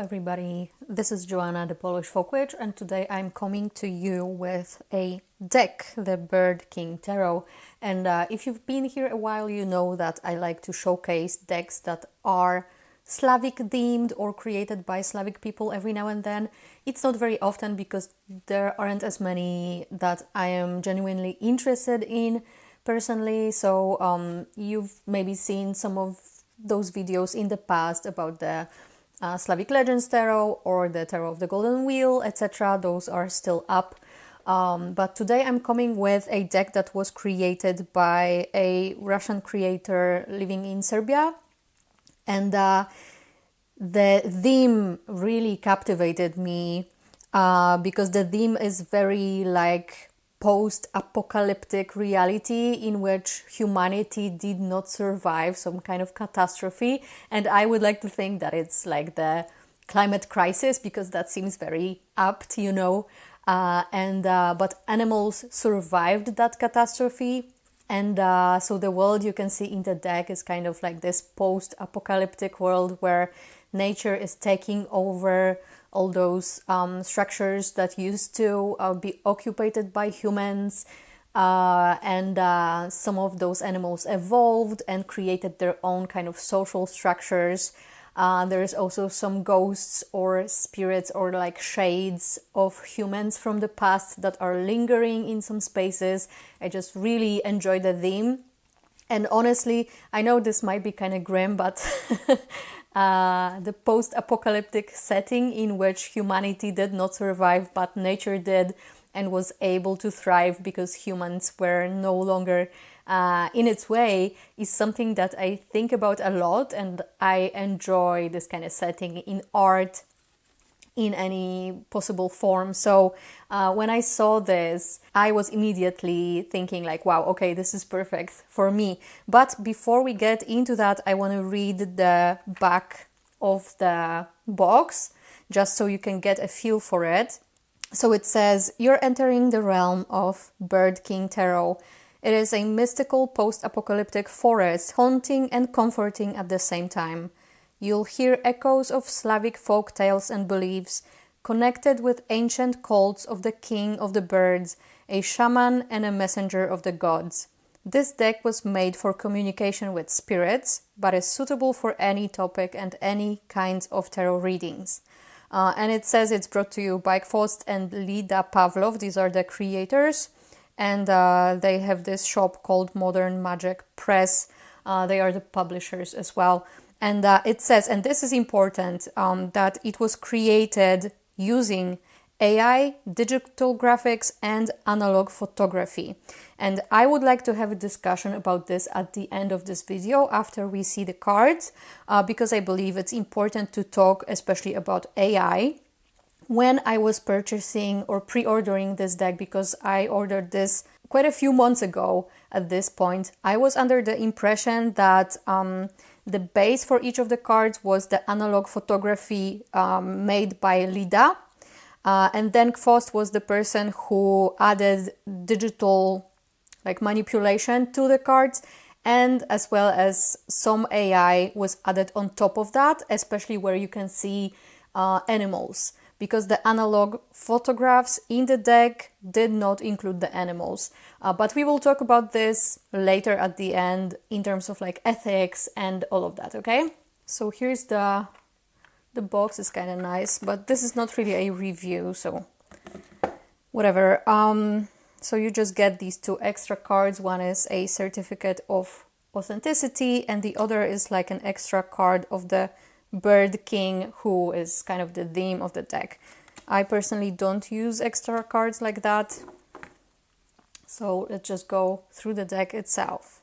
everybody, this is Joanna, the Polish folk witch, and today I'm coming to you with a deck, the Bird King Tarot. And if you've been here a while, you know that I like to showcase decks that are Slavic themed or created by Slavic people every now and then. It's not very often because there aren't as many that I am genuinely interested in personally. So you've maybe seen some of those videos in the past about the Slavic Legends Tarot or the Tarot of the Golden Wheel, etc. Those are still up. But today I'm coming with a deck that was created by a Russian creator living in Serbia. And the theme really captivated me because the theme is very like post-apocalyptic reality in which humanity did not survive some kind of catastrophe. And I would like to think that it's like the climate crisis because that seems very apt, you know. But animals survived that catastrophe. And so the world you can see in the deck is kind of like this post-apocalyptic world where nature is taking over all those structures that used to be occupied by humans, and some of those animals evolved and created their own kind of social structures. There is also some ghosts or spirits or like shades of humans from the past that are lingering in some spaces. I just really enjoy the theme. And honestly, I know this might be kind of grim, but the post-apocalyptic setting in which humanity did not survive, but nature did and was able to thrive because humans were no longer in its way is something that I think about a lot, and I enjoy this kind of setting in art in any possible form. So when I saw this, I was immediately thinking like, wow, okay, this is perfect for me. But before we get into that, I want to read the back of the box just so you can get a feel for it. So it says, you're entering the realm of Bird King Tarot. It is a mystical post-apocalyptic forest, haunting and comforting at the same time. You'll hear echoes of Slavic folk tales and beliefs, connected with ancient cults of the king of the birds, a shaman and a messenger of the gods. This deck was made for communication with spirits, but is suitable for any topic and any kinds of tarot readings. And it says it's brought to you by Khvost and Lida Pavlova. These are the creators. And they have this shop called Modern Magic Press. They are the publishers as well. And it says, and this is important, that it was created using AI, digital graphics, and analog photography. And I would like to have a discussion about this at the end of this video after we see the cards, because I believe it's important to talk especially about AI. When I was purchasing or pre-ordering this deck, because I ordered this quite a few months ago at this point, I was under the impression that the base for each of the cards was the analog photography made by Lida. And then Khvost was the person who added digital like manipulation to the cards, and as well as some AI was added on top of that, especially where you can see animals. Because the analog photographs in the deck did not include the animals. But we will talk about this later at the end in terms of like ethics and all of that, okay? So here's the box is kind of nice, but this is not really a review, so whatever. So you just get these two extra cards. One is a certificate of authenticity and the other is like an extra card of the Bird King, who is kind of the theme of the deck. I personally don't use extra cards like that. So let's just go through the deck itself.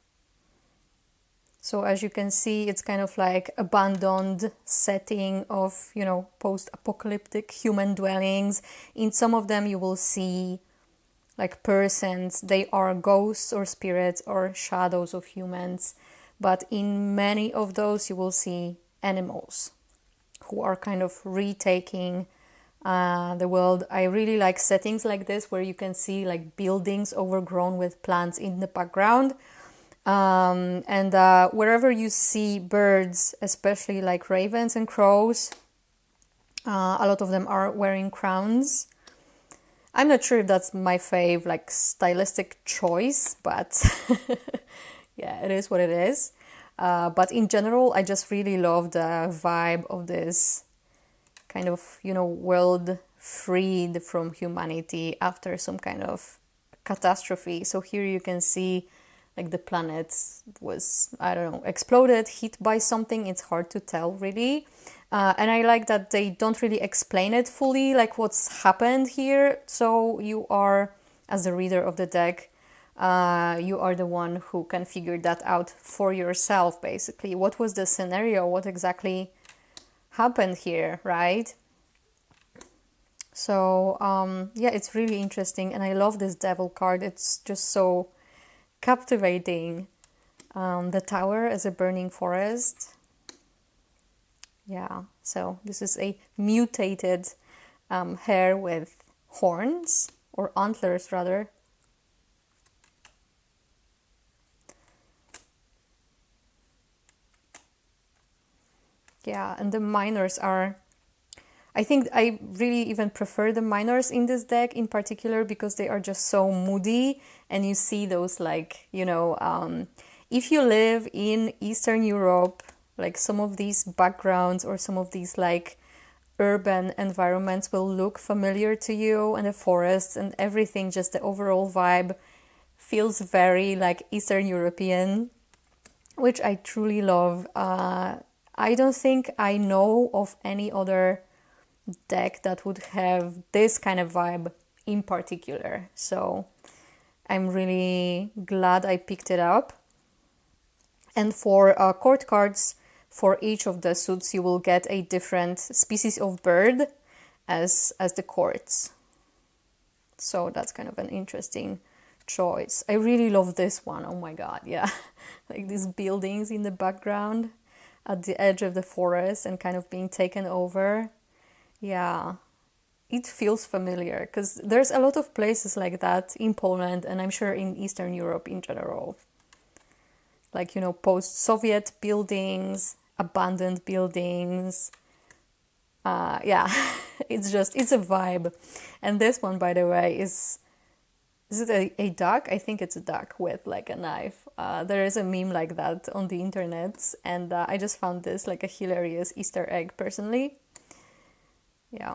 So as you can see, it's kind of like abandoned setting of, you know, post-apocalyptic human dwellings. In some of them you will see like persons. They are ghosts or spirits or shadows of humans. But in many of those you will see animals who are kind of retaking the world. I really like settings like this where you can see like buildings overgrown with plants in the background. And wherever you see birds, especially like ravens and crows, A lot of them are wearing crowns. I'm not sure if that's my fave, like, stylistic choice, but yeah, it is what it is. But in general, I just really love the vibe of this kind of, world freed from humanity after some kind of catastrophe. So here you can see like the planet was, I don't know, exploded, hit by something. It's hard to tell really. And I like that they don't really explain it fully, like what's happened here. So you are, as the reader of the deck, you are the one who can figure that out for yourself, basically. What was the scenario? What exactly happened here, right? So, yeah, it's really interesting. And I love this devil card. It's just so captivating. The tower as a burning forest. Yeah, so this is a mutated hare with horns, or antlers rather. Yeah, and the minors are, I think I really even prefer the minors in this deck in particular because they are just so moody, and you see those like, if you live in Eastern Europe, like some of these backgrounds or some of these like urban environments will look familiar to you, and the forests and everything, just the overall vibe feels very like Eastern European, which I truly love. I don't think I know of any other deck that would have this kind of vibe in particular. So I'm really glad I picked it up. And for court cards, for each of the suits, you will get a different species of bird as the courts. So that's kind of an interesting choice. I really love this one. Oh my god, yeah. Like these buildings in the background at the edge of the forest and kind of being taken over. Yeah, it feels familiar because there's a lot of places like that in Poland, and I'm sure in Eastern Europe in general. Like, post-Soviet buildings, abandoned buildings. Yeah, it's a vibe. And this one, by the way, is it a duck? I think it's a duck with like a knife. There is a meme like that on the internet, and I just found this like a hilarious Easter egg personally. Yeah.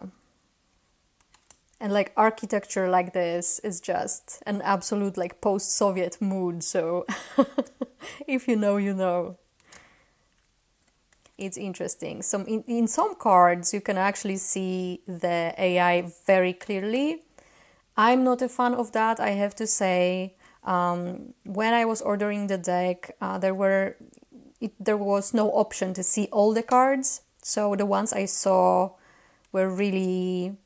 And like architecture like this is just an absolute like post-Soviet mood. So if you know, you know. It's interesting. In some cards, you can actually see the AI very clearly. I'm not a fan of that, I have to say. When I was ordering the deck, there was no option to see all the cards. So the ones I saw were really,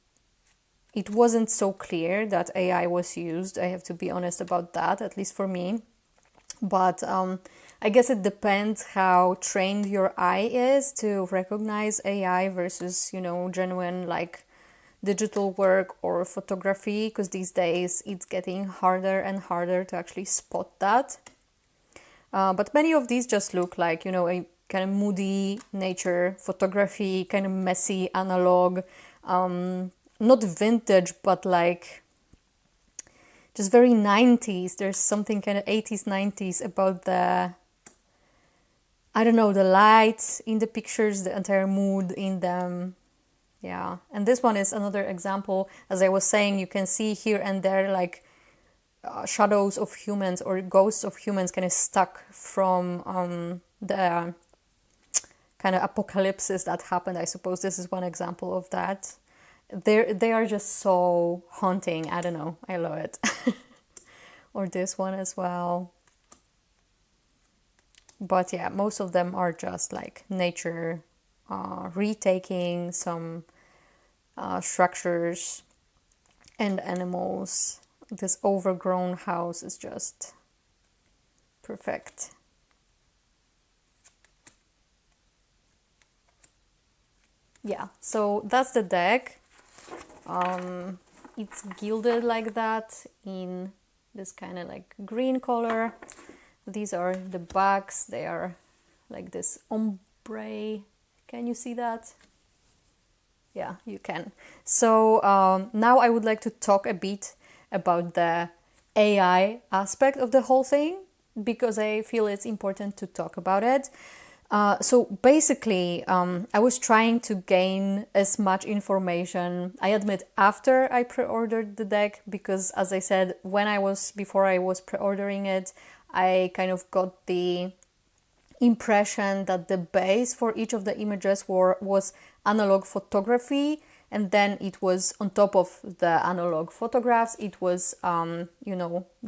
it wasn't so clear that AI was used. I have to be honest about that, at least for me. But I guess it depends how trained your eye is to recognize AI versus, genuine like digital work or photography, because these days it's getting harder and harder to actually spot that. But many of these just look like, a kind of moody nature photography, kind of messy analog, not vintage, but like just very 90s. There's something kind of 80s, 90s about the, I don't know, the light in the pictures, the entire mood in them. Yeah, and this one is another example. As I was saying, you can see here and there like shadows of humans or ghosts of humans kind of stuck from the kind of apocalypses that happened. I suppose this is one example of that. They are just so haunting. I don't know. I love it. Or this one as well. But yeah, most of them are just like nature, retaking some structures and animals. This overgrown house is just perfect. Yeah, so that's the deck. It's gilded like that in this kind of like green color. These are the backs. They are like this ombre. Can you see that? Yeah, you can. So now I would like to talk a bit about the AI aspect of the whole thing, because I feel it's important to talk about it. So basically, I was trying to gain as much information, I admit, after I pre-ordered the deck, because as I said, before I was pre-ordering it, I kind of got the impression that the base for each of the images was analog photography, and then it was on top of the analog photographs, it was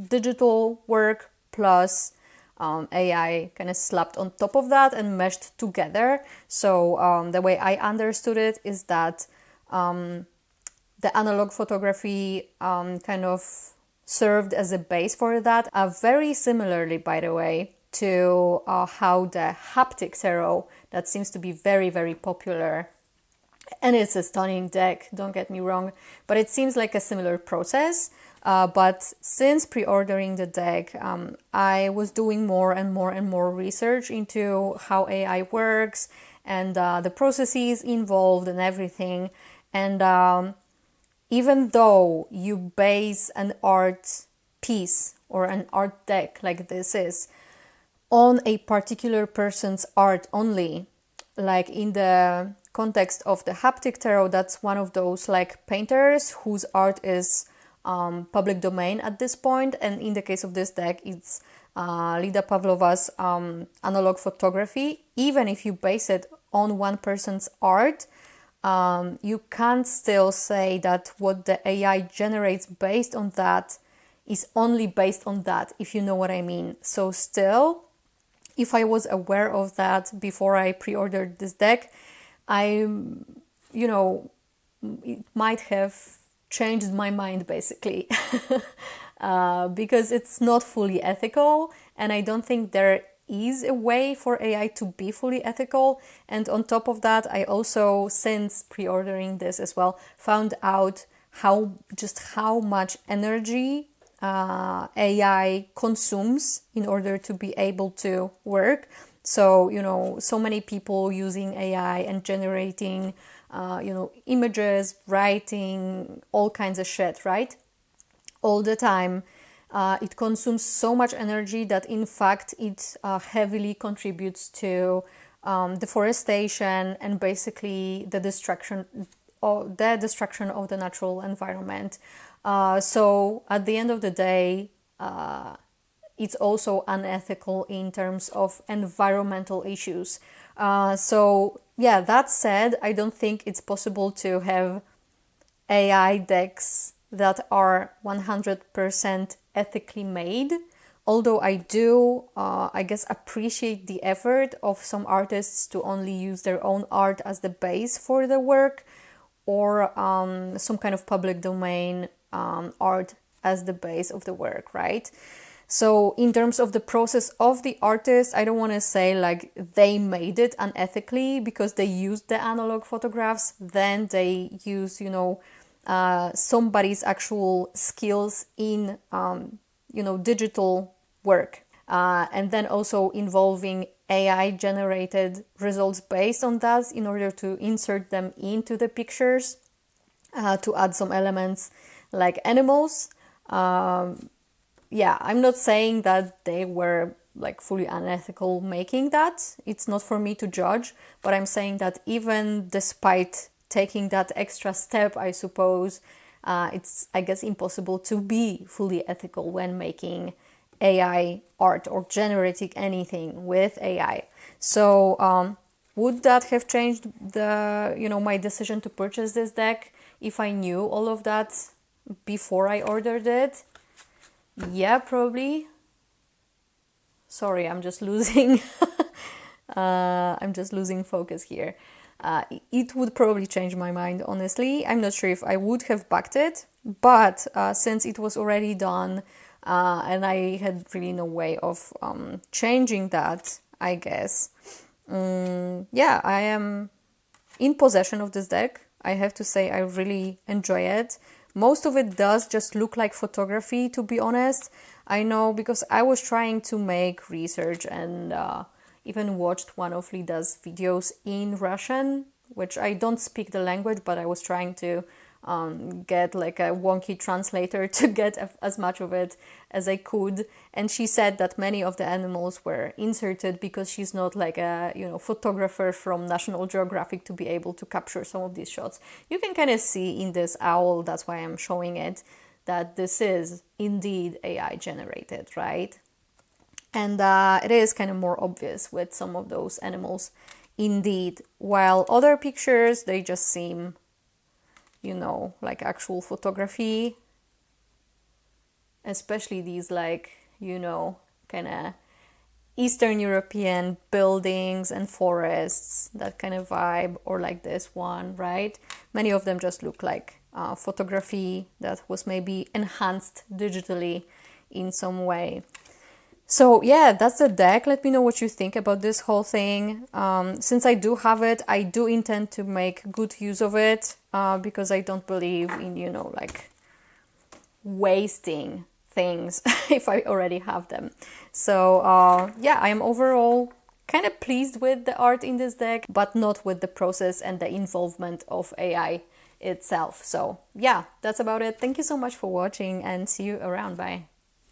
digital work plus AI kind of slapped on top of that and meshed together. So the way I understood it is that the analog photography kind of served as a base for that. Very similarly, by the way, to how the haptic tarot, that seems to be very, very popular. And it's a stunning deck, don't get me wrong, but it seems like a similar process. But since pre-ordering the deck, I was doing more and more research into how AI works and the processes involved and everything. And even though you base an art piece or an art deck like this is on a particular person's art only, like in the context of the haptic tarot, that's one of those like painters whose art is public domain at this point, and in the case of this deck, it's Lida Pavlova's analog photography. Even if you base it on one person's art, you can't still say that what the AI generates based on that is only based on that, if you know what I mean. So still, if I was aware of that before I pre-ordered this deck, it might have changed my mind, basically, because it's not fully ethical, and I don't think there is a way for AI to be fully ethical. And on top of that, I also, since pre-ordering this as well, found out how much energy AI consumes in order to be able to work. So, so many people using AI and generating, images, writing, all kinds of shit, right? All the time. It consumes so much energy that, in fact, it heavily contributes to deforestation and basically the destruction of the natural environment. So at the end of the day, it's also unethical in terms of environmental issues. So yeah, that said, I don't think it's possible to have AI decks that are 100% ethically made. Although I do, I guess, appreciate the effort of some artists to only use their own art as the base for the work, or some kind of public domain art as the base of the work, right? So in terms of the process of the artist, I don't want to say like they made it unethically because they used the analog photographs, then they use, somebody's actual skills in, digital work. And then also involving AI generated results based on that in order to insert them into the pictures, to add some elements like animals. Yeah, I'm not saying that they were like fully unethical making that. It's not for me to judge, but I'm saying that even despite taking that extra step, I suppose, it's, I guess, impossible to be fully ethical when making AI art or generating anything with AI. So would that have changed my decision to purchase this deck if I knew all of that before I ordered it? Yeah, probably. Sorry, I'm just losing focus here. It would probably change my mind, honestly. I'm not sure if I would have backed it, but since it was already done, and I had really no way of changing that, I guess. Yeah, I am in possession of this deck. I have to say I really enjoy it. Most of it does just look like photography, to be honest. I know, because I was trying to make research and even watched one of Lida's videos in Russian which I don't speak the language, but I was trying to get like a wonky translator to get as much of it as I could. And she said that many of the animals were inserted because she's not like a, you know, photographer from National Geographic to be able to capture some of these shots. You can kind of see in this owl, that's why I'm showing it, that this is indeed AI generated, right? And it is kind of more obvious with some of those animals indeed, while other pictures, they just seem, you know, like actual photography, especially these like, you know, kind of Eastern European buildings and forests, that kind of vibe, or like this one, right? Many of them just look like photography that was maybe enhanced digitally in some way. So yeah, that's the deck. Let me know what you think about this whole thing. Since I do have it, I do intend to make good use of it because I don't believe in, you know, like wasting things if I already have them. So yeah, I am overall kind of pleased with the art in this deck, but not with the process and the involvement of AI itself. So yeah, that's about it. Thank you so much for watching and see you around. Bye.